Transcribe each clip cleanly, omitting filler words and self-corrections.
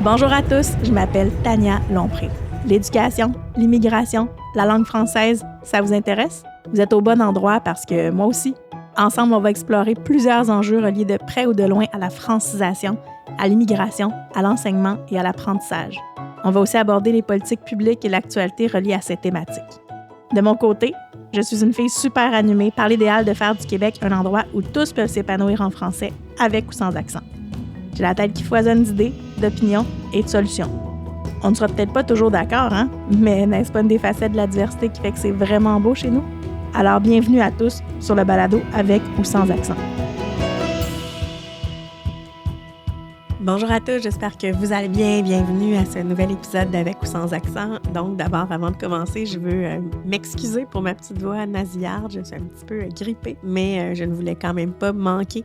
Bonjour à tous, je m'appelle Tania Lompré. L'éducation, l'immigration, la langue française, ça vous intéresse? Vous êtes au bon endroit parce que moi aussi. Ensemble, on va explorer plusieurs enjeux reliés de près ou de loin à la francisation, à l'immigration, à l'enseignement et à l'apprentissage. On va aussi aborder les politiques publiques et l'actualité reliées à ces thématiques. De mon côté, je suis une fille super animée par l'idéal de faire du Québec un endroit où tous peuvent s'épanouir en français, avec ou sans accent. J'ai la tête qui foisonne d'idées, d'opinions et de solutions. On ne sera peut-être pas toujours d'accord, hein? Mais n'est-ce pas une des facettes de la diversité qui fait que c'est vraiment beau chez nous? Alors bienvenue à tous sur le balado avec ou sans accent. Bonjour à tous, j'espère que vous allez bien. Bienvenue à ce nouvel épisode d'Avec ou sans accent. Donc d'abord, avant de commencer, je veux m'excuser pour ma petite voix nasillarde. Je suis un petit peu grippée, mais je ne voulais quand même pas manquer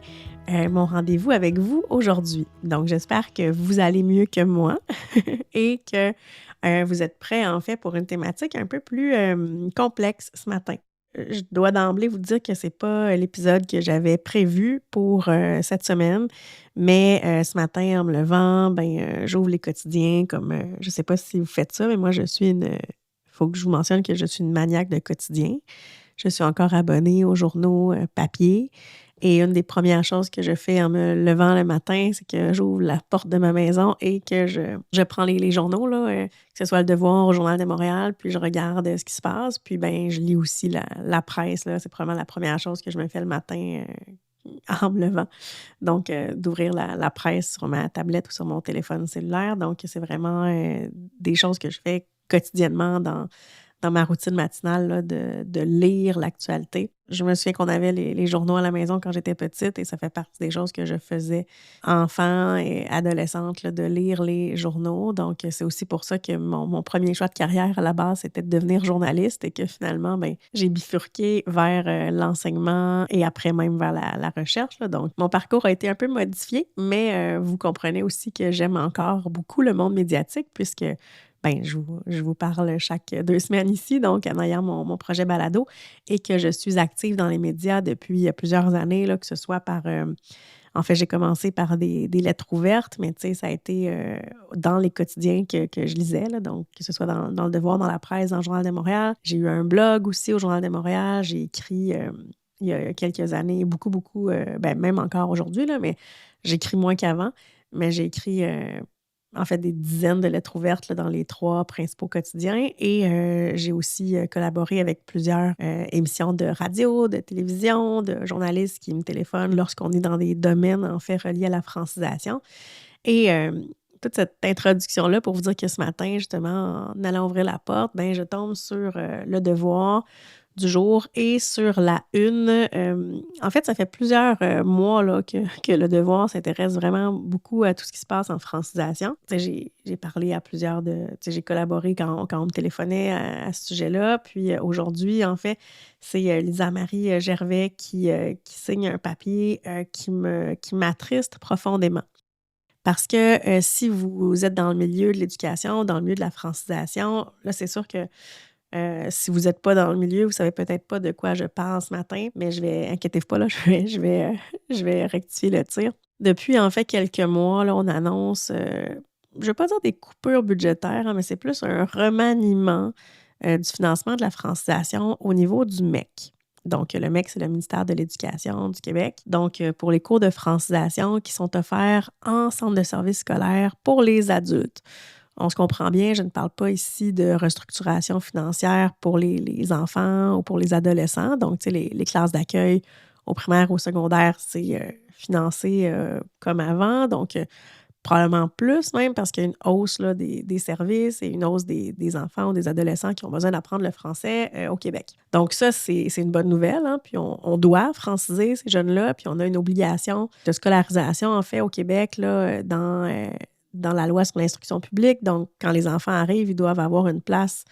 mon rendez-vous avec vous aujourd'hui. Donc j'espère que vous allez mieux que moi et que vous êtes prêts en fait pour une thématique un peu plus complexe ce matin. Je dois d'emblée vous dire que c'est pas l'épisode que j'avais prévu pour cette semaine, mais ce matin, en me levant, j'ouvre les quotidiens comme, je sais pas si vous faites ça, mais moi, faut que je vous mentionne que je suis une maniaque de quotidien. Je suis encore abonnée aux journaux papier. Et une des premières choses que je fais en me levant le matin, c'est que j'ouvre la porte de ma maison et que je prends les journaux, là, que ce soit Le Devoir, au Journal de Montréal, puis je regarde ce qui se passe. Puis je lis aussi la presse. Là, c'est probablement la première chose que je me fais le matin en me levant. Donc, d'ouvrir la presse sur ma tablette ou sur mon téléphone cellulaire. Donc, c'est vraiment des choses que je fais quotidiennement dans ma routine matinale là, de lire l'actualité. Je me souviens qu'on avait les journaux à la maison quand j'étais petite et ça fait partie des choses que je faisais enfant et adolescente, là, de lire les journaux. Donc, c'est aussi pour ça que mon premier choix de carrière à la base, c'était de devenir journaliste et que finalement, j'ai bifurqué vers l'enseignement et après même vers la recherche, là. Donc, mon parcours a été un peu modifié, mais vous comprenez aussi que j'aime encore beaucoup le monde médiatique puisque je vous parle chaque 2 semaines ici, donc en ayant mon projet balado et que je suis active dans les médias depuis plusieurs années, là, que ce soit par... en fait, j'ai commencé par des lettres ouvertes, mais tu sais, ça a été dans les quotidiens que je lisais, là, donc que ce soit dans Le Devoir, dans la presse, dans le Journal de Montréal. J'ai eu un blog aussi au Journal de Montréal. J'ai écrit il y a quelques années, beaucoup, même encore aujourd'hui, là, mais j'écris moins qu'avant. Mais j'ai écrit en fait, des dizaines de lettres ouvertes là, dans les 3 principaux quotidiens. Et j'ai aussi collaboré avec plusieurs émissions de radio, de télévision, de journalistes qui me téléphonent lorsqu'on est dans des domaines, en fait, reliés à la francisation. Et toute cette introduction-là pour vous dire que ce matin, justement, en allant ouvrir la porte, je tombe sur Le Devoir du jour et sur la une. En fait, ça fait plusieurs mois là, que Le Devoir s'intéresse vraiment beaucoup à tout ce qui se passe en francisation. Tu sais, j'ai parlé à plusieurs de... Tu sais, j'ai collaboré quand on me téléphonait à ce sujet-là. Puis aujourd'hui, en fait, c'est Lisa-Marie Gervais qui signe un papier qui m'attriste profondément. Parce que si vous êtes dans le milieu de l'éducation, dans le milieu de la francisation, là, c'est sûr que si vous n'êtes pas dans le milieu, vous ne savez peut-être pas de quoi je parle ce matin, mais inquiétez-vous pas, là, je vais rectifier le tir. Depuis, en fait, quelques mois, là, on annonce, je ne vais pas dire des coupures budgétaires, hein, mais c'est plus un remaniement du financement de la francisation au niveau du MEC. Donc, le MEC, c'est le ministère de l'Éducation du Québec. Donc, pour les cours de francisation qui sont offerts en centre de services scolaires pour les adultes. On se comprend bien, je ne parle pas ici de restructuration financière pour les enfants ou pour les adolescents. Donc, tu sais, les classes d'accueil au primaire ou au secondaire, c'est financé comme avant. Donc, probablement plus même parce qu'il y a une hausse là, des services et une hausse des enfants ou des adolescents qui ont besoin d'apprendre le français au Québec. Donc ça, c'est une bonne nouvelle. Hein? Puis on doit franciser ces jeunes-là. Puis on a une obligation de scolarisation, en fait, au Québec là, dans la loi sur l'instruction publique. Donc, quand les enfants arrivent, ils doivent avoir une place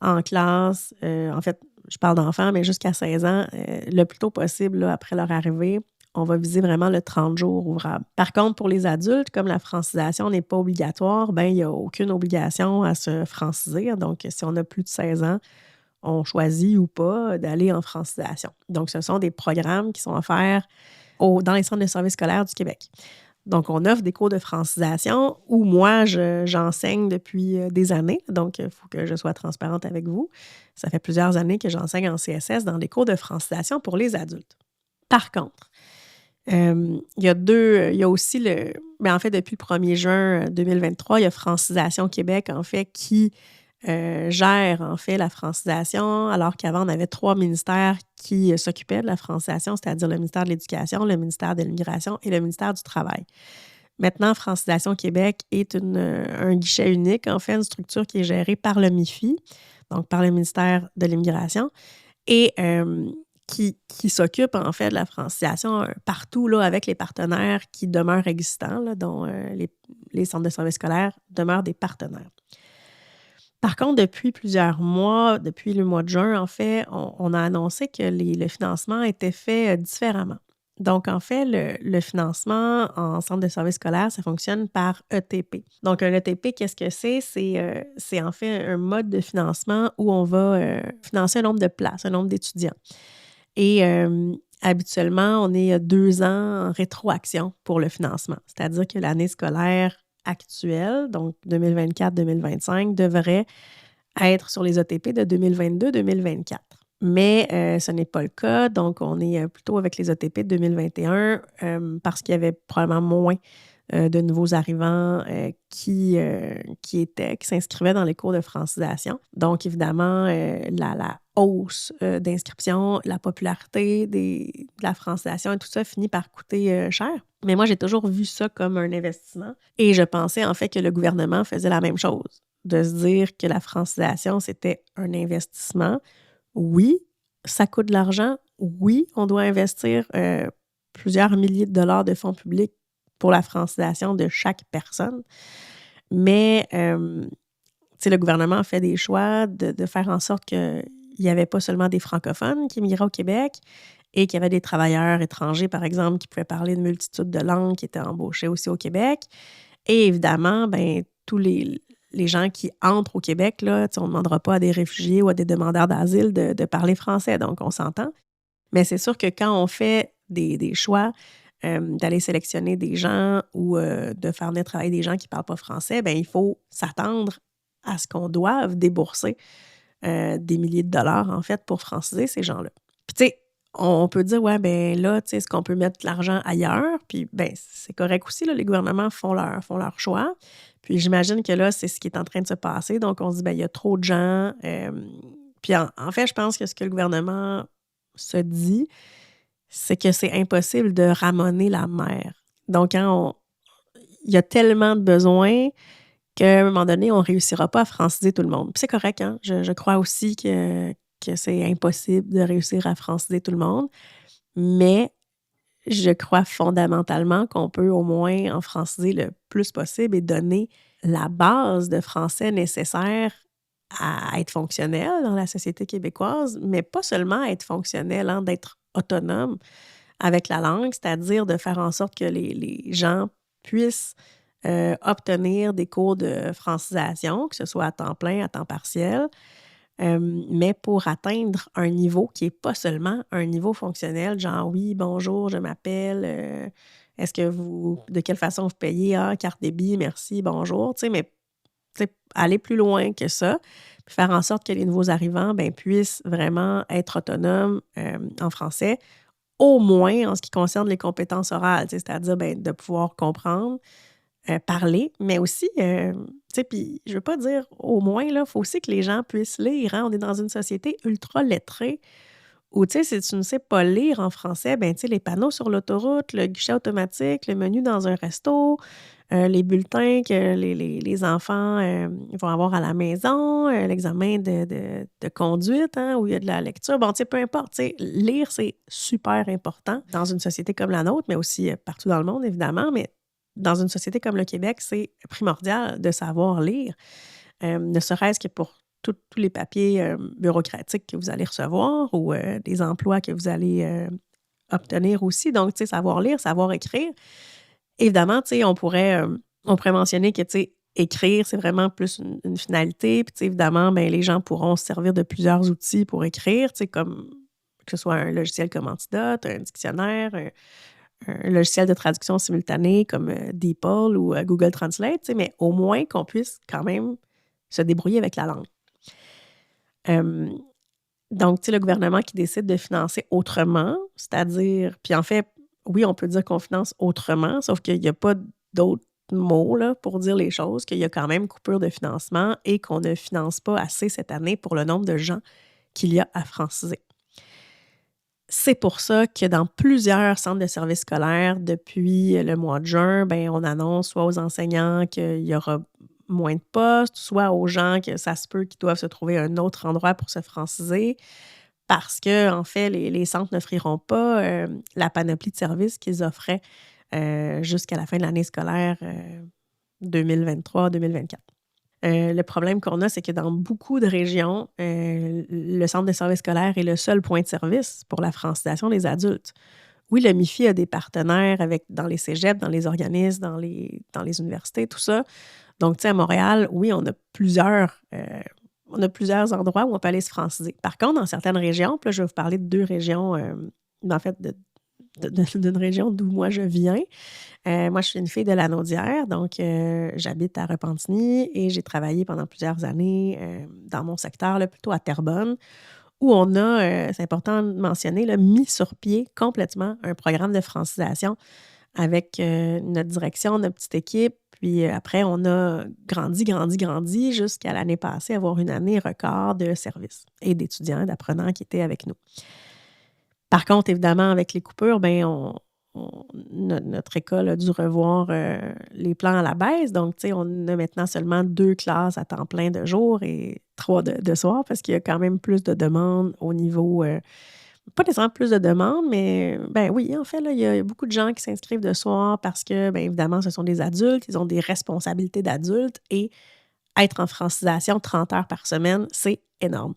en classe. En fait, je parle d'enfants, mais jusqu'à 16 ans, le plus tôt possible là, après leur arrivée. On va viser vraiment le 30 jours ouvrables. Par contre, pour les adultes, comme la francisation n'est pas obligatoire, il n'y a aucune obligation à se franciser. Donc, si on a plus de 16 ans, on choisit ou pas d'aller en francisation. Donc, ce sont des programmes qui sont offerts dans les centres de services scolaires du Québec. Donc, on offre des cours de francisation où moi, j'enseigne depuis des années. Donc, il faut que je sois transparente avec vous. Ça fait plusieurs années que j'enseigne en CSS dans des cours de francisation pour les adultes. Par contre, il y a aussi en fait, depuis le 1er juin 2023, il y a Francisation Québec, en fait, qui gère, en fait, la francisation, alors qu'avant, on avait 3 ministères qui s'occupaient de la francisation, c'est-à-dire le ministère de l'Éducation, le ministère de l'Immigration et le ministère du Travail. Maintenant, Francisation Québec est un guichet unique, en fait, une structure qui est gérée par le MIFI, donc par le ministère de l'Immigration, et qui s'occupe, en fait, de la francisation partout, là, avec les partenaires qui demeurent existants, là, dont les centres de services scolaires demeurent des partenaires. Par contre, depuis plusieurs mois, depuis le mois de juin, en fait, on a annoncé que le financement était fait différemment. Donc, en fait, le financement en centre de services scolaires, ça fonctionne par ETP. Donc, un ETP, qu'est-ce que c'est? C'est en fait un mode de financement où on va financer un nombre de places, un nombre d'étudiants. Et habituellement, on est 2 ans en rétroaction pour le financement. C'est-à-dire que l'année scolaire actuelle, donc 2024-2025, devrait être sur les ETP de 2022-2024. Mais ce n'est pas le cas, donc on est plutôt avec les ETP de 2021 parce qu'il y avait probablement moins de nouveaux arrivants qui s'inscrivaient dans les cours de francisation. Donc, évidemment, la hausse d'inscription, la popularité de la francisation et tout ça finit par coûter cher. Mais moi, j'ai toujours vu ça comme un investissement et je pensais en fait que le gouvernement faisait la même chose, de se dire que la francisation, c'était un investissement. Oui, ça coûte de l'argent. Oui, on doit investir plusieurs milliers de dollars de fonds publics pour la francisation de chaque personne. Mais, le gouvernement a fait des choix de faire en sorte qu'il n'y avait pas seulement des francophones qui immigraient au Québec et qu'il y avait des travailleurs étrangers, par exemple, qui pouvaient parler une multitude de langues qui étaient embauchés aussi au Québec. Et évidemment, tous les gens qui entrent au Québec, là, on ne demandera pas à des réfugiés ou à des demandeurs d'asile de parler français, donc on s'entend. Mais c'est sûr que quand on fait des choix d'aller sélectionner des gens ou de faire venir travailler des gens qui ne parlent pas français, il faut s'attendre à ce qu'on doive débourser des milliers de dollars, en fait, pour franciser ces gens-là. Puis, tu sais, on peut dire, ouais, là, tu sais, est-ce qu'on peut mettre l'argent ailleurs? Puis, c'est correct aussi, là, les gouvernements font leur choix. Puis, j'imagine que là, c'est ce qui est en train de se passer. Donc, on se dit, il y a trop de gens. Puis, en fait, je pense que ce que le gouvernement se dit, c'est que c'est impossible de ramener la mer. Donc, il y a tellement de besoins qu'à un moment donné, on ne réussira pas à franciser tout le monde. Puis c'est correct, hein? Je crois aussi que c'est impossible de réussir à franciser tout le monde, mais je crois fondamentalement qu'on peut au moins en franciser le plus possible et donner la base de français nécessaire à être fonctionnel dans la société québécoise, mais pas seulement à être fonctionnel, hein, d'être autonome avec la langue, c'est-à-dire de faire en sorte que les gens puissent obtenir des cours de francisation, que ce soit à temps plein, à temps partiel, mais pour atteindre un niveau qui n'est pas seulement un niveau fonctionnel, genre oui, bonjour, je m'appelle, de quelle façon vous payez? Ah, carte débit, merci, bonjour, mais aller plus loin que ça, puis faire en sorte que les nouveaux arrivants puissent vraiment être autonomes en français, au moins en ce qui concerne les compétences orales, c'est-à-dire de pouvoir comprendre, parler, mais aussi, puis je veux pas dire au moins, il faut aussi que les gens puissent lire, hein? On est dans une société ultra lettrée où, si tu ne sais pas lire en français, les panneaux sur l'autoroute, le guichet automatique, le menu dans un resto, les bulletins que les enfants vont avoir à la maison, l'examen de conduite, hein, où il y a de la lecture. Bon, peu importe, lire, c'est super important dans une société comme la nôtre, mais aussi partout dans le monde, évidemment, mais dans une société comme le Québec, c'est primordial de savoir lire, ne serait-ce que pour tous les papiers bureaucratiques que vous allez recevoir ou des emplois que vous allez obtenir aussi. Donc, savoir lire, savoir écrire. Évidemment, on pourrait mentionner que, écrire, c'est vraiment plus une finalité. Puis, évidemment, les gens pourront se servir de plusieurs outils pour écrire, comme que ce soit un logiciel comme Antidote, un dictionnaire, un logiciel de traduction simultanée comme, DeepL ou, Google Translate, tu sais, mais au moins qu'on puisse quand même se débrouiller avec la langue. Hem, donc, tu sais, le gouvernement qui décide de financer autrement, c'est-à-dire puis en fait, oui, on peut dire qu'on finance autrement, sauf qu'il y a pas d'autres mots, là, pour dire les choses, qu'il y a quand même coupure de financement et qu'on ne finance pas assez cette année pour le nombre de gens qu'il y a à franciser. C'est pour ça que dans plusieurs centres de services scolaires, depuis le mois de juin, ben, on annonce soit aux enseignants qu'il y aura moins de postes, soit aux gens que ça se peut qu'ils doivent se trouver un autre endroit pour se franciser parce que en fait, les centres n'offriront pas, la panoplie de services qu'ils offraient, jusqu'à la fin de l'année scolaire, 2023-2024. Le problème qu'on a, c'est que dans beaucoup de régions, le centre de service scolaire est le seul point de service pour la francisation des adultes. Oui, le MIFI a des partenaires avec dans les cégeps, dans les organismes, dans les universités, tout ça. Donc, tu sais, à Montréal, oui, on a plusieurs endroits où on peut aller se franciser. Par contre, dans certaines régions, puis là, je vais vous parler de 2 régions, en fait, d'une région d'où moi je viens. Moi, je suis une fille de Lanaudière, donc j'habite à Repentigny et j'ai travaillé pendant plusieurs années, dans mon secteur, là, plutôt à Terrebonne, où on a, c'est important de mentionner, là, mis sur pied complètement un programme de francisation avec, notre direction, notre petite équipe. Puis, après, on a grandi, grandi, grandi jusqu'à l'année passée, avoir une année record de services et d'étudiants, d'apprenants qui étaient avec nous. Par contre, évidemment, avec les coupures, ben notre école a dû revoir, les plans à la baisse. Donc, tu sais, on a maintenant seulement 2 classes à temps plein de jour et 3 de soir parce qu'il y a quand même plus de demandes au niveau, pas nécessairement plus de demandes, mais ben oui, en fait, là, il y a beaucoup de gens qui s'inscrivent de soir parce que, bien évidemment, ce sont des adultes, ils ont des responsabilités d'adultes et être en francisation 30 heures par semaine, c'est énorme.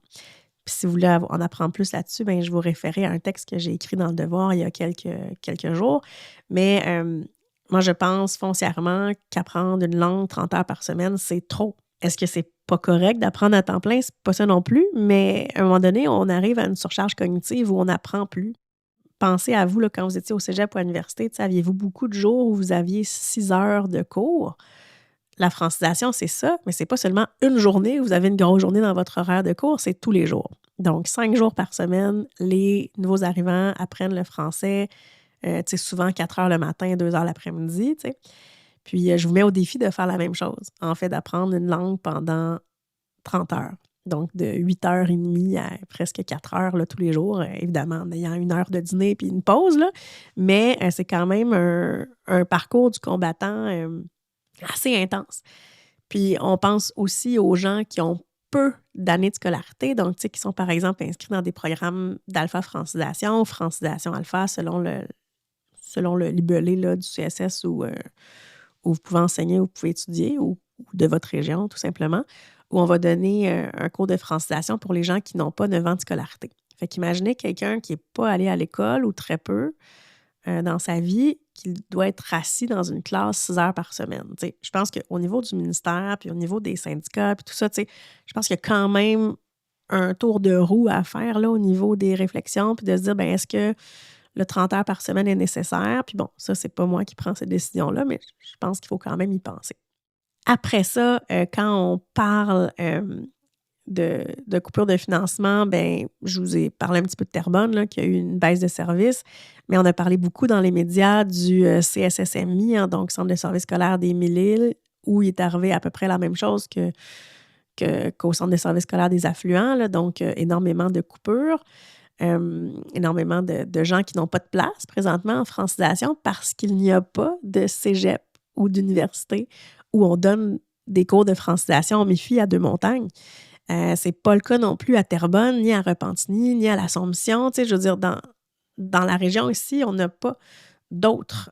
Puis si vous voulez en apprendre plus là-dessus, ben je vous référer à un texte que j'ai écrit dans Le Devoir il y a quelques jours. Mais moi, je pense foncièrement qu'apprendre une langue 30 heures par semaine, c'est trop. Est-ce que c'est pas correct d'apprendre à temps plein? C'est pas ça non plus, mais à un moment donné, on arrive à une surcharge cognitive où on n'apprend plus. Pensez à vous, là, quand vous étiez au cégep ou à l'université, aviez-vous beaucoup de jours où vous aviez 6 heures de cours? La francisation, c'est ça, mais c'est pas seulement une journée où vous avez une grosse journée dans votre horaire de cours, c'est tous les jours. Donc 5 jours par semaine, les nouveaux arrivants apprennent le français, tu sais, souvent 4 heures le matin, 2 heures l'après-midi, tu sais. Puis, je vous mets au défi de faire la même chose. En fait, d'apprendre une langue pendant 30 heures. Donc de 8h30 à presque 4 heures, là, tous les jours, évidemment en ayant 1 heure de dîner puis une pause, là. Mais, c'est quand même un parcours du combattant, assez intense. Puis on pense aussi aux gens qui ont peu d'années de scolarité, donc tu sais, qui sont par exemple inscrits dans des programmes d'alpha francisation ou francisation alpha selon le libellé là, du CSS où vous pouvez enseigner, où vous pouvez étudier ou de votre région tout simplement, où on va donner, un cours de francisation pour les gens qui n'ont pas 9 ans de scolarité. Fait qu'imaginez quelqu'un qui n'est pas allé à l'école ou très peu, dans sa vie qu'il doit être assis dans une classe 6 heures par semaine. Tu sais, je pense qu'au niveau du ministère, puis au niveau des syndicats, puis tout ça, tu sais, je pense qu'il y a quand même un tour de roue à faire là, au niveau des réflexions, puis de se dire, ben est-ce que le 30 heures par semaine est nécessaire? Puis bon, ça, c'est pas moi qui prends cette décision-là, mais je pense qu'il faut quand même y penser. Après ça, quand on parle, de coupure de financement, ben, je vous ai parlé un petit peu de Terrebonne, là, qui a eu une baisse de service, mais on a parlé beaucoup dans les médias du CSSMI, hein, donc Centre de service scolaire des Mille-Îles, où il est arrivé à peu près la même chose qu'au Centre de service scolaire des Affluents, là, donc énormément de coupures, énormément de gens qui n'ont pas de place présentement en francisation parce qu'il n'y a pas de cégep ou d'université où on donne des cours de francisation au MIFI à Deux-Montagnes. C'est pas le cas non plus à Terrebonne, ni à Repentigny, ni à l'Assomption. Tu sais, je veux dire, dans la région ici, on n'a pas d'autres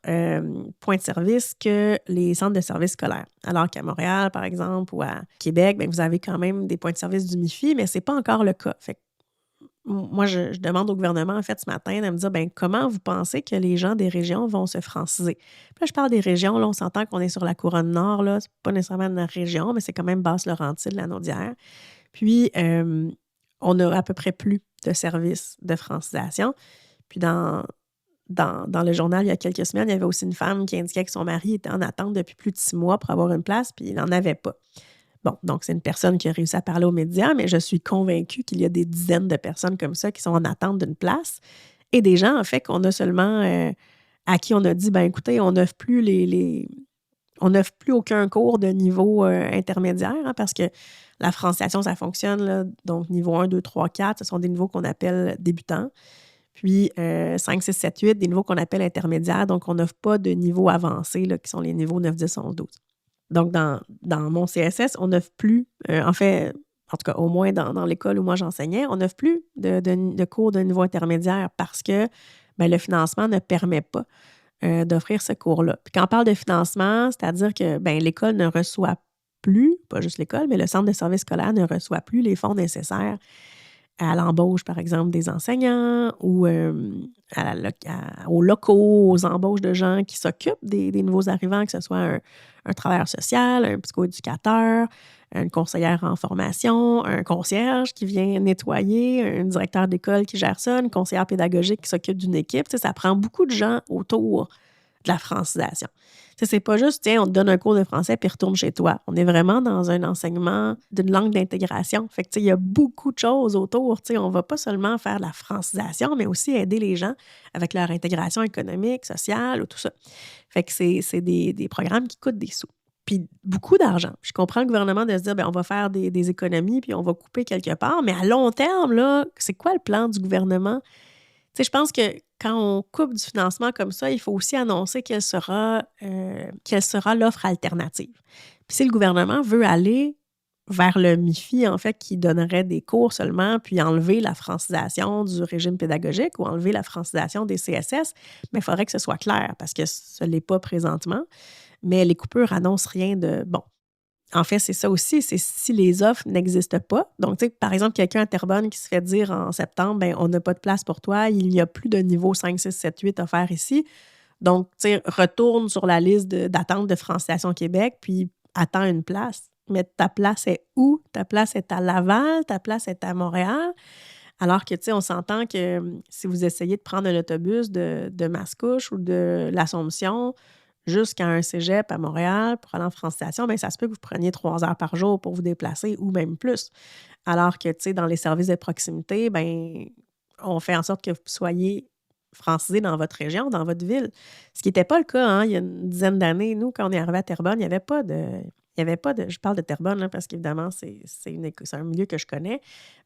points de service que les centres de services scolaires. Alors qu'à Montréal, par exemple, ou à Québec, bien, vous avez quand même des points de service du MIFI, mais c'est pas encore le cas. Fait que moi, je demande au gouvernement, en fait, ce matin, de me dire, ben comment vous pensez que les gens des régions vont se franciser? Puis là, je parle des régions, là, on s'entend qu'on est sur la couronne nord, là, c'est pas nécessairement une région, mais c'est quand même Basse-Laurentide, Lanaudière. Puis, on a à peu près plus de services de francisation. Puis, dans dans le journal, il y a quelques semaines, il y avait aussi une femme qui indiquait que son mari était en attente depuis plus de 6 mois pour avoir une place, puis il n'en avait pas. Bon, donc c'est une personne qui a réussi à parler aux médias, mais je suis convaincue qu'il y a des dizaines de personnes comme ça qui sont en attente d'une place et des gens, en fait, qu'on a seulement, à qui on a dit: «Ben, écoutez, on n'offre plus on n'offre plus aucun cours de niveau, intermédiaire», hein, parce que la francisation, ça fonctionne, là, donc niveau 1, 2, 3, 4, ce sont des niveaux qu'on appelle débutants. Puis, 5, 6, 7, 8, des niveaux qu'on appelle intermédiaires, donc on n'offre pas de niveaux avancés, là, qui sont les niveaux 9, 10, 11, 12. Donc dans mon CSS, on n'offre plus, en fait, en tout cas, au moins dans l'école où moi j'enseignais, on n'offre plus de cours de niveau intermédiaire parce que, ben, le financement ne permet pas, d'offrir ce cours-là. Puis quand on parle de financement, c'est-à-dire que, ben, l'école ne reçoit plus, pas juste l'école, mais le centre de service scolaire ne reçoit plus les fonds nécessaires à l'embauche, par exemple, des enseignants ou aux locaux, aux embauches de gens qui s'occupent des nouveaux arrivants, que ce soit un travailleur social, un psychoéducateur, une conseillère en formation, un concierge qui vient nettoyer, un directeur d'école qui gère ça, une conseillère pédagogique qui s'occupe d'une équipe. Tu sais, ça prend beaucoup de gens autour de la francisation. Tu sais, c'est pas juste, tiens, on te donne un cours de français puis retourne chez toi. On est vraiment dans un enseignement d'une langue d'intégration. Fait que, tu sais, il y a beaucoup de choses autour. Tu sais, on va pas seulement faire de la francisation, mais aussi aider les gens avec leur intégration économique, sociale ou tout ça. Fait que c'est des programmes qui coûtent des sous. Puis beaucoup d'argent. Je comprends le gouvernement de se dire, bien, on va faire des économies puis on va couper quelque part, mais à long terme, là, c'est quoi le plan du gouvernement? Tu sais, je pense que quand on coupe du financement comme ça, il faut aussi annoncer quelle sera l'offre alternative. Puis si le gouvernement veut aller vers le MIFI, en fait, qui donnerait des cours seulement, puis enlever la francisation du régime pédagogique ou enlever la francisation des CSS, mais il faudrait que ce soit clair parce que ce ne l'est pas présentement. Mais les coupures annoncent rien de bon. En fait, c'est ça aussi, c'est si les offres n'existent pas. Donc, tu sais, par exemple, quelqu'un à Terrebonne qui se fait dire en septembre, ben, on n'a pas de place pour toi, il n'y a plus de niveau 5, 6, 7, 8 offerts ici. Donc, tu sais, retourne sur la liste d'attente de Francisation Québec, puis attends une place. Mais ta place est où? Ta place est à Laval, ta place est à Montréal. Alors que, tu sais, on s'entend que si vous essayez de prendre un autobus de Mascouche ou de l'Assomption jusqu'à un cégep à Montréal pour aller en francisation, bien, ça se peut que vous preniez 3 heures par jour pour vous déplacer ou même plus. Alors que, tu sais, dans les services de proximité, bien, on fait en sorte que vous soyez francisé dans votre région, dans votre ville. Ce qui n'était pas le cas, hein, il y a une dizaine d'années. Nous, quand on est arrivé à Terrebonne, il n'y avait pas de. Il y avait pas de. Je parle de Terrebonne là, parce qu'évidemment, c'est un milieu que je connais,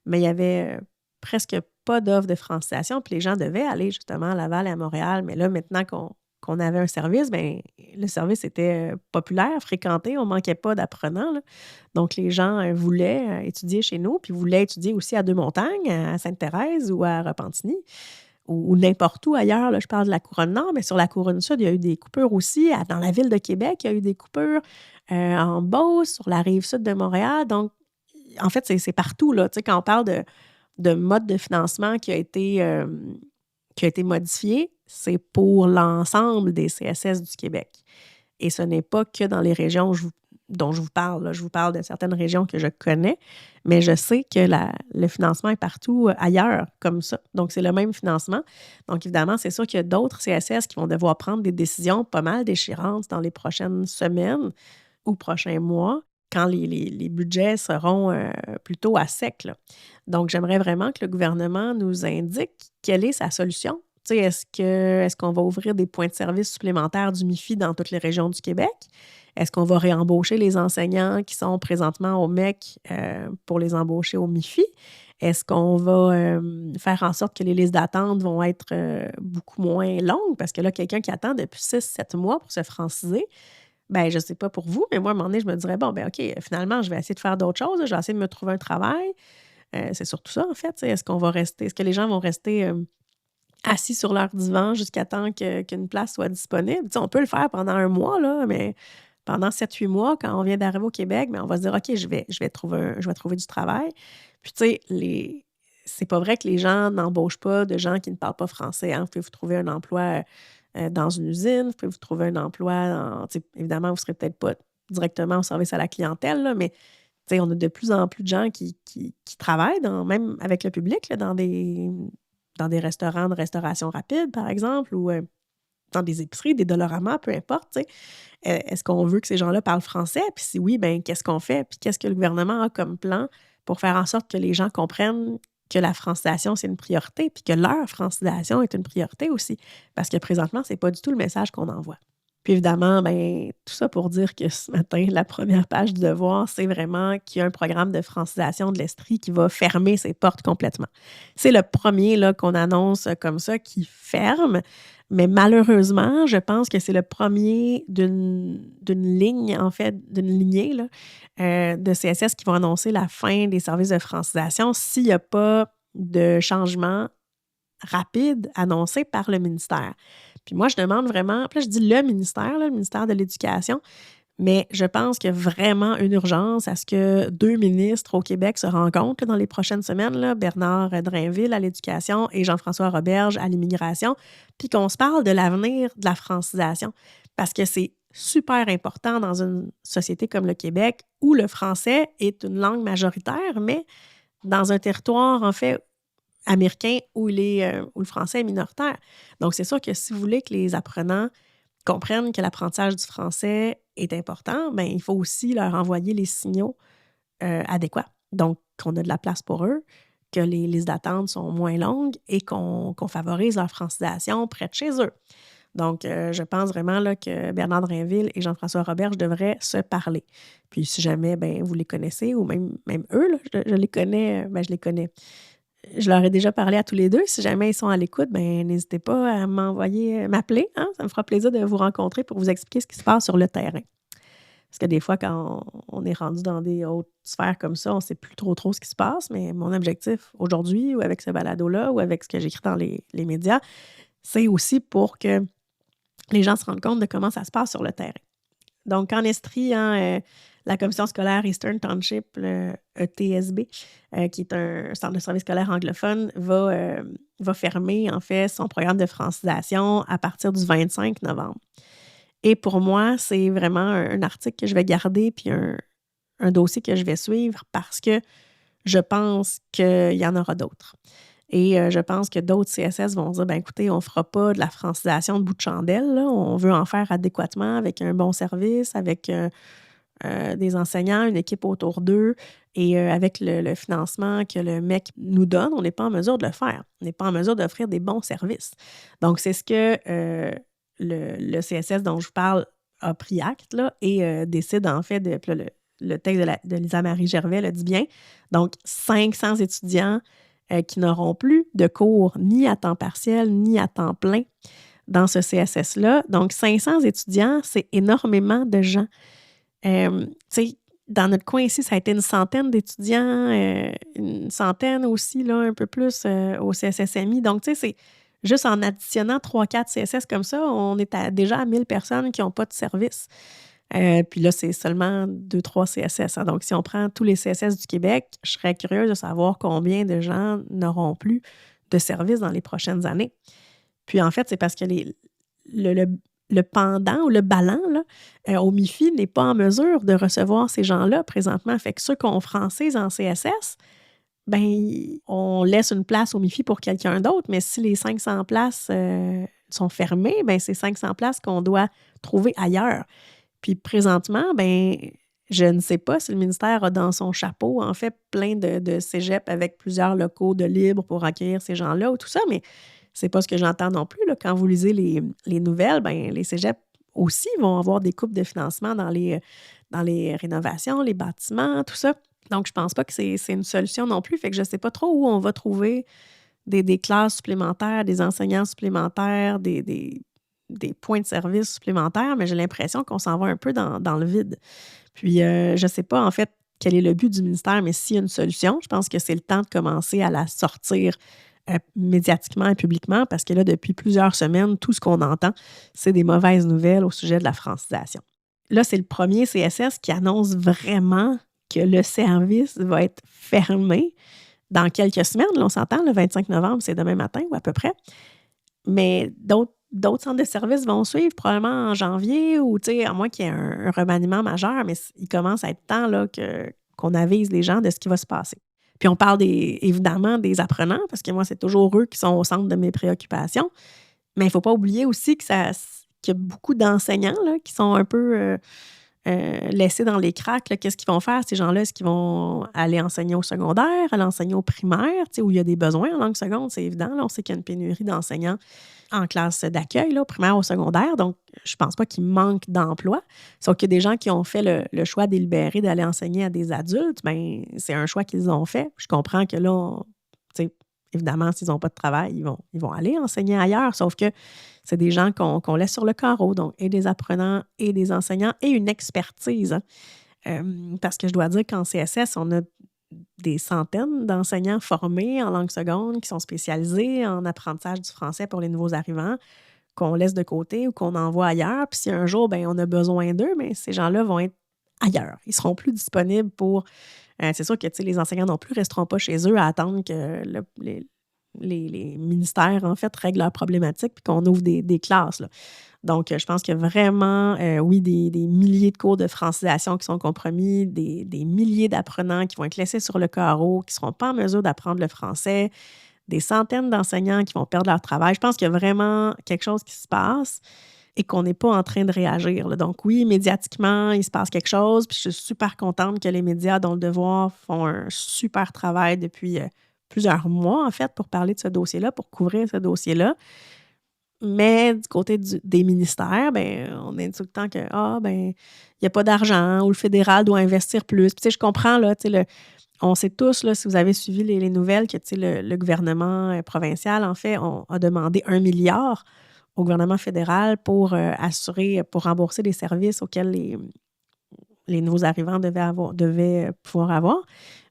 mais il y avait presque pas d'offre de francisation. Puis les gens devaient aller justement à Laval et à Montréal. Mais là, maintenant qu'on avait un service, bien, le service était populaire, fréquenté, on ne manquait pas d'apprenants, là. Donc, les gens voulaient étudier chez nous, puis voulaient étudier aussi à Deux-Montagnes, à Sainte-Thérèse ou à Repentigny, ou n'importe où ailleurs. Là, je parle de la Couronne Nord, mais sur la Couronne Sud, il y a eu des coupures aussi. Dans la ville de Québec, il y a eu des coupures en Beauce, sur la rive sud de Montréal. Donc, en fait, c'est partout, là. Tu sais, quand on parle de mode de financement qui a été modifié, c'est pour l'ensemble des CSS du Québec. Et ce n'est pas que dans les régions dont je vous parle. Là. Je vous parle de certaines régions que je connais, mais je sais que le financement est partout ailleurs, comme ça. Donc, c'est le même financement. Donc, évidemment, c'est sûr qu'il y a d'autres CSS qui vont devoir prendre des décisions pas mal déchirantes dans les prochaines semaines ou prochains mois, quand les budgets seront plutôt à sec, là. Donc, j'aimerais vraiment que le gouvernement nous indique quelle est sa solution. Tu sais, est-ce qu'on va ouvrir des points de service supplémentaires du MIFI dans toutes les régions du Québec? Est-ce qu'on va réembaucher les enseignants qui sont présentement au MEC pour les embaucher au MIFI? Est-ce qu'on va faire en sorte que les listes d'attente vont être beaucoup moins longues? Parce que là, quelqu'un qui attend depuis 6-7 mois pour se franciser, ben, je ne sais pas pour vous, mais moi, à un moment donné, je me dirais, bon, ben OK, finalement, je vais essayer de faire d'autres choses. Je vais essayer de me trouver un travail. C'est surtout ça, en fait. Est-ce que les gens vont rester assis sur leur divan jusqu'à temps qu'une place soit disponible? Tu sais, on peut le faire pendant un mois, là, mais pendant 7-8 mois, quand on vient d'arriver au Québec, ben, on va se dire, OK, je vais trouver du travail. Puis, tu sais, c'est pas vrai que les gens n'embauchent pas de gens qui ne parlent pas français. Hein. Vous pouvez vous trouver un emploi dans une usine, vous pouvez vous trouver un emploi, évidemment, vous ne serez peut-être pas directement au service à la clientèle, là, mais on a de plus en plus de gens qui travaillent, même avec le public, là, dans des dans des restaurants de restauration rapide, par exemple, ou dans des épiceries, des Dollarama, peu importe, tu sais. Est-ce qu'on veut que ces gens-là parlent français? Puis si oui, ben qu'est-ce qu'on fait? Puis qu'est-ce que le gouvernement a comme plan pour faire en sorte que les gens comprennent que la francisation, c'est une priorité, puis que leur francisation est une priorité aussi? Parce que présentement, c'est pas du tout le message qu'on envoie. Puis évidemment, ben, tout ça pour dire que ce matin, la première page du Devoir, c'est vraiment qu'il y a un programme de francisation de l'Estrie qui va fermer ses portes complètement. C'est le premier là, qu'on annonce comme ça qui ferme, mais malheureusement, je pense que c'est le premier d'une ligne, en fait, d'une lignée là, de CSS qui vont annoncer la fin des services de francisation s'il n'y a pas de changement rapide annoncé par le ministère. Puis moi, je demande vraiment, puis là, je dis le ministère, là, le ministère de l'Éducation, mais je pense qu'il y a vraiment une urgence à ce que 2 ministres au Québec se rencontrent là, dans les prochaines semaines, là, Bernard Drainville à l'Éducation et Jean-François Roberge à l'Immigration, puis qu'on se parle de l'avenir de la francisation. Parce que c'est super important dans une société comme le Québec où le français est une langue majoritaire, mais dans un territoire, en fait, américain où où le français est minoritaire. Donc, c'est sûr que si vous voulez que les apprenants comprennent que l'apprentissage du français est important, bien, il faut aussi leur envoyer les signaux adéquats. Donc, qu'on a de la place pour eux, que les listes d'attente sont moins longues et qu'on favorise leur francisation près de chez eux. Donc, je pense vraiment là, que Bernard Drainville et Jean-François Roberge devraient se parler. Puis, si jamais ben, vous les connaissez, ou même eux, là, je les connais, ben, je les connais. Je leur ai déjà parlé à tous les deux. Si jamais ils sont à l'écoute, ben n'hésitez pas à m'appeler. Hein? Ça me fera plaisir de vous rencontrer pour vous expliquer ce qui se passe sur le terrain. Parce que des fois, quand on est rendu dans des hautes sphères comme ça, on ne sait plus trop ce qui se passe. Mais mon objectif aujourd'hui, ou avec ce balado-là, ou avec ce que j'écris dans les médias, c'est aussi pour que les gens se rendent compte de comment ça se passe sur le terrain. Donc, en Estrie, hein, la commission scolaire Eastern Township, le ETSB, qui est un centre de service scolaire anglophone, va fermer, en fait, son programme de francisation à partir du 25 novembre. Et pour moi, c'est vraiment un article que je vais garder puis un dossier que je vais suivre parce que je pense qu'il y en aura d'autres. Et je pense que d'autres CSS vont dire, ben écoutez, on ne fera pas de la francisation de bout de chandelle, là. On veut en faire adéquatement avec un bon service, avec des enseignants, une équipe autour d'eux et avec le financement que le MEC nous donne, on n'est pas en mesure de le faire. On n'est pas en mesure d'offrir des bons services. Donc, c'est ce que le CSS dont je vous parle a pris acte là, et décide en fait le texte de Lisa-Marie Gervais le dit bien. Donc, 500 étudiants qui n'auront plus de cours ni à temps partiel ni à temps plein dans ce CSS-là. Donc, 500 étudiants, c'est énormément de gens. Dans notre coin ici, ça a été une centaine d'étudiants, une centaine aussi, là, un peu plus au CSSMI. Donc, tu sais, c'est juste en additionnant 3-4 CSS comme ça, on est déjà à 1000 personnes qui n'ont pas de service. Puis là, c'est seulement 2-3 CSS. Hein. Donc, si on prend tous les CSS du Québec, je serais curieuse de savoir combien de gens n'auront plus de service dans les prochaines années. Puis en fait, c'est parce que le pendant ou le ballon là, au MIFI n'est pas en mesure de recevoir ces gens-là présentement. Fait que ceux qu'on francise en CSS, ben on laisse une place au MIFI pour quelqu'un d'autre, mais si les 500 places sont fermées, ben c'est 500 places qu'on doit trouver ailleurs. Puis présentement, ben je ne sais pas si le ministère a dans son chapeau, en fait, plein de cégeps avec plusieurs locaux de libre pour accueillir ces gens-là ou tout ça, mais c'est pas ce que j'entends non plus. Là. Quand vous lisez les nouvelles, ben les cégeps aussi vont avoir des coupes de financement dans les rénovations, les bâtiments, tout ça. Donc, je pense pas que c'est une solution non plus. Fait que je sais pas trop où on va trouver des classes supplémentaires, des enseignants supplémentaires, des points de service supplémentaires, mais j'ai l'impression qu'on s'en va un peu dans le vide. Puis, je sais pas, en fait, quel est le but du ministère, mais s'il y a une solution, je pense que c'est le temps de commencer à la sortir médiatiquement et publiquement, parce que là, depuis plusieurs semaines, tout ce qu'on entend, c'est des mauvaises nouvelles au sujet de la francisation. Là, c'est le premier CSS qui annonce vraiment que le service va être fermé dans quelques semaines. Là, on s'entend, le 25 novembre, c'est demain matin ou à peu près. Mais d'autres centres de services vont suivre probablement en janvier ou, tu sais, à moins qu'il y ait un remaniement majeur, mais il commence à être temps là, qu'on avise les gens de ce qui va se passer. Puis on parle évidemment des apprenants, parce que moi, c'est toujours eux qui sont au centre de mes préoccupations. Mais il ne faut pas oublier aussi qu'il y a beaucoup d'enseignants là, qui sont un peu laissés dans les cracks. Là. Qu'est-ce qu'ils vont faire, ces gens-là? Est-ce qu'ils vont aller enseigner au secondaire, aller enseigner au primaire, où il y a des besoins en langue seconde, c'est évident. Là, on sait qu'il y a une pénurie d'enseignants en classe d'accueil, là, au primaire, au secondaire. Donc, je pense pas qu'il manque d'emplois. Sauf qu'il y a des gens qui ont fait le choix délibéré d'aller enseigner à des adultes. Bien, c'est un choix qu'ils ont fait. Je comprends que là, évidemment, s'ils n'ont pas de travail, ils vont aller enseigner ailleurs. Sauf que c'est des gens qu'on laisse sur le carreau. Donc, et des apprenants et des enseignants et une expertise. Hein. Parce que je dois dire qu'en CSS, on a des centaines d'enseignants formés en langue seconde qui sont spécialisés en apprentissage du français pour les nouveaux arrivants, qu'on laisse de côté ou qu'on envoie ailleurs. Puis si un jour, on a besoin d'eux, mais ces gens-là vont être ailleurs. Ils ne seront plus disponibles pour... c'est sûr que les enseignants non plus ne resteront pas chez eux à attendre que les ministères, en fait, règlent leurs problématiques puis qu'on ouvre des classes. Là. Donc, je pense qu'il y a vraiment, oui, des milliers de cours de francisation qui sont compromis, des milliers d'apprenants qui vont être laissés sur le carreau, qui ne seront pas en mesure d'apprendre le français, des centaines d'enseignants qui vont perdre leur travail. Je pense qu'il y a vraiment quelque chose qui se passe et qu'on n'est pas en train de réagir. Là. Donc oui, médiatiquement, il se passe quelque chose, puis je suis super contente que les médias, dont le devoir, font un super travail depuis plusieurs mois, en fait, pour parler de ce dossier-là, pour couvrir ce dossier-là. Mais du côté des ministères, on est tout le temps que il n'y a pas d'argent ou le fédéral doit investir plus. Puis, je comprends, là, on sait tous, là, si vous avez suivi les nouvelles, que le gouvernement provincial, en fait, a demandé 1 milliard au gouvernement fédéral pour pour rembourser les services auxquels les nouveaux arrivants devaient pouvoir avoir,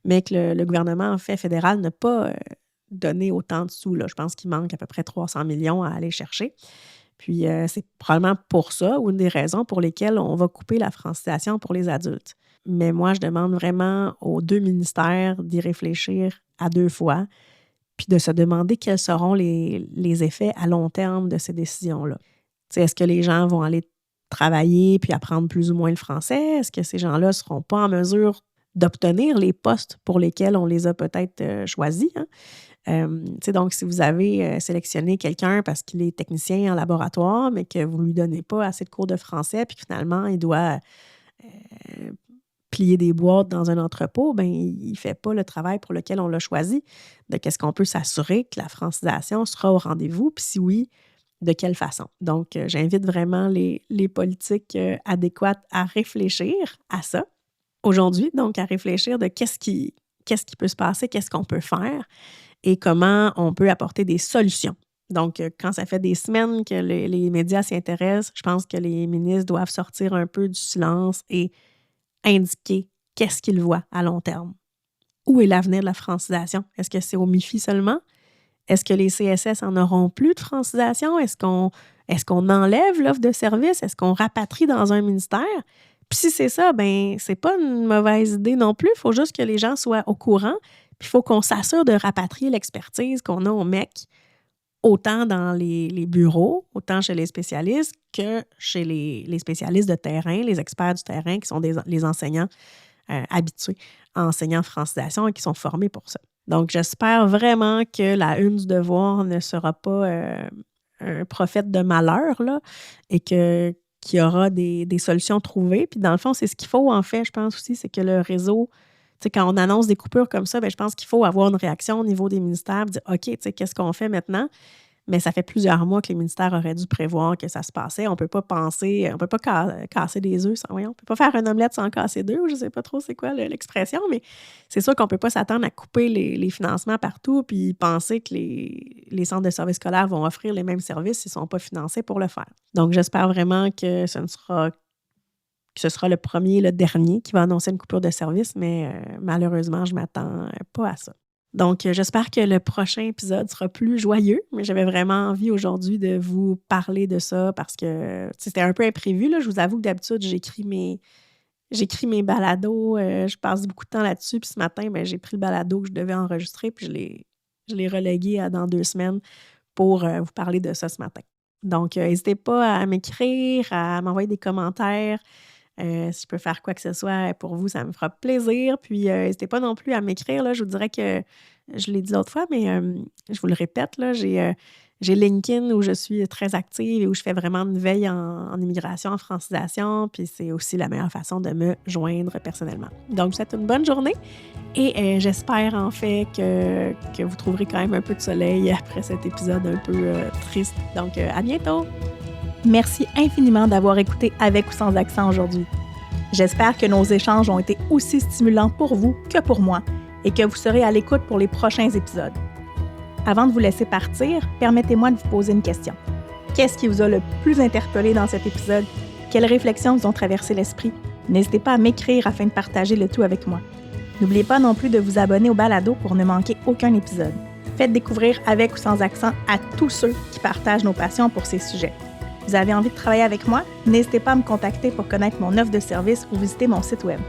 mais que le gouvernement, en fait, fédéral n'a pas donné autant de sous. Là. Je pense qu'il manque à peu près 300 millions à aller chercher. Puis, c'est probablement pour ça ou une des raisons pour lesquelles on va couper la francisation pour les adultes. Mais moi, je demande vraiment aux 2 ministères d'y réfléchir à 2 fois, puis de se demander quels seront les effets à long terme de ces décisions-là. Est-ce que les gens vont aller travailler puis apprendre plus ou moins le français? Est-ce que ces gens-là ne seront pas en mesure d'obtenir les postes pour lesquels on les a peut-être choisis? Hein? Donc, si vous avez sélectionné quelqu'un parce qu'il est technicien en laboratoire, mais que vous ne lui donnez pas assez de cours de français, puis que finalement, il doit plier des boîtes dans un entrepôt, il ne fait pas le travail pour lequel on l'a choisi. Donc, est-ce qu'on peut s'assurer que la francisation sera au rendez-vous? Puis si oui, de quelle façon? Donc, j'invite vraiment les politiques adéquates à réfléchir à ça aujourd'hui, donc à réfléchir de qu'est-ce qui peut se passer, qu'est-ce qu'on peut faire et comment on peut apporter des solutions. Donc, quand ça fait des semaines que les médias s'y intéressent, je pense que les ministres doivent sortir un peu du silence et indiquer qu'est-ce qu'ils voient à long terme. Où est l'avenir de la francisation? Est-ce que c'est au MIFI seulement? Est-ce que les CSS en auront plus de francisation? Est-ce qu'on enlève l'offre de service? Est-ce qu'on rapatrie dans un ministère? Puis si c'est ça, c'est pas une mauvaise idée non plus. Il faut juste que les gens soient au courant. Puis il faut qu'on s'assure de rapatrier l'expertise qu'on a au MEC, autant dans les bureaux, autant chez les spécialistes que chez les spécialistes de terrain, les experts du terrain qui sont les enseignants habitués, enseignants en francisation et qui sont formés pour ça. Donc, j'espère vraiment que la une du devoir ne sera pas un prophète de malheur là, et qu'il y aura des solutions trouvées. Puis dans le fond, c'est ce qu'il faut en fait, je pense aussi, c'est que le réseau, quand on annonce des coupures comme ça, je pense qu'il faut avoir une réaction au niveau des ministères, dire OK, qu'est-ce qu'on fait maintenant? Mais ça fait plusieurs mois que les ministères auraient dû prévoir que ça se passait. On ne peut pas casser des œufs sans, voyons, on ne peut pas faire une omelette sans casser d'œufs, je ne sais pas trop c'est quoi l'expression, mais c'est sûr qu'on ne peut pas s'attendre à couper les financements partout puis penser que les centres de services scolaires vont offrir les mêmes services s'ils ne sont pas financés pour le faire. Donc, j'espère vraiment que ce sera le premier, le dernier qui va annoncer une coupure de service, mais malheureusement, je ne m'attends pas à ça. Donc, j'espère que le prochain épisode sera plus joyeux, mais j'avais vraiment envie aujourd'hui de vous parler de ça parce que c'était un peu imprévu. Là. Je vous avoue que d'habitude, j'écris mes balados, je passe beaucoup de temps là-dessus, puis ce matin, j'ai pris le balado que je devais enregistrer, puis je l'ai relégué dans 2 semaines pour vous parler de ça ce matin. Donc, n'hésitez pas à m'écrire, à m'envoyer des commentaires. Si je peux faire quoi que ce soit pour vous, ça me fera plaisir. Puis, n'hésitez pas non plus à m'écrire. Là, je vous dirais que je l'ai dit l'autre fois, mais je vous le répète, là, j'ai LinkedIn où je suis très active et où je fais vraiment une veille en immigration, en francisation. Puis c'est aussi la meilleure façon de me joindre personnellement. Donc, je vous souhaite une bonne journée et j'espère en fait que vous trouverez quand même un peu de soleil après cet épisode un peu triste. Donc, à bientôt! Merci infiniment d'avoir écouté Avec ou sans accent aujourd'hui. J'espère que nos échanges ont été aussi stimulants pour vous que pour moi et que vous serez à l'écoute pour les prochains épisodes. Avant de vous laisser partir, permettez-moi de vous poser une question. Qu'est-ce qui vous a le plus interpellé dans cet épisode? Quelles réflexions vous ont traversé l'esprit? N'hésitez pas à m'écrire afin de partager le tout avec moi. N'oubliez pas non plus de vous abonner au balado pour ne manquer aucun épisode. Faites découvrir Avec ou sans accent à tous ceux qui partagent nos passions pour ces sujets. Vous avez envie de travailler avec moi? N'hésitez pas à me contacter pour connaître mon offre de service ou visiter mon site web.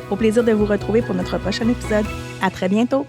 Au plaisir de vous retrouver pour notre prochain épisode. À très bientôt!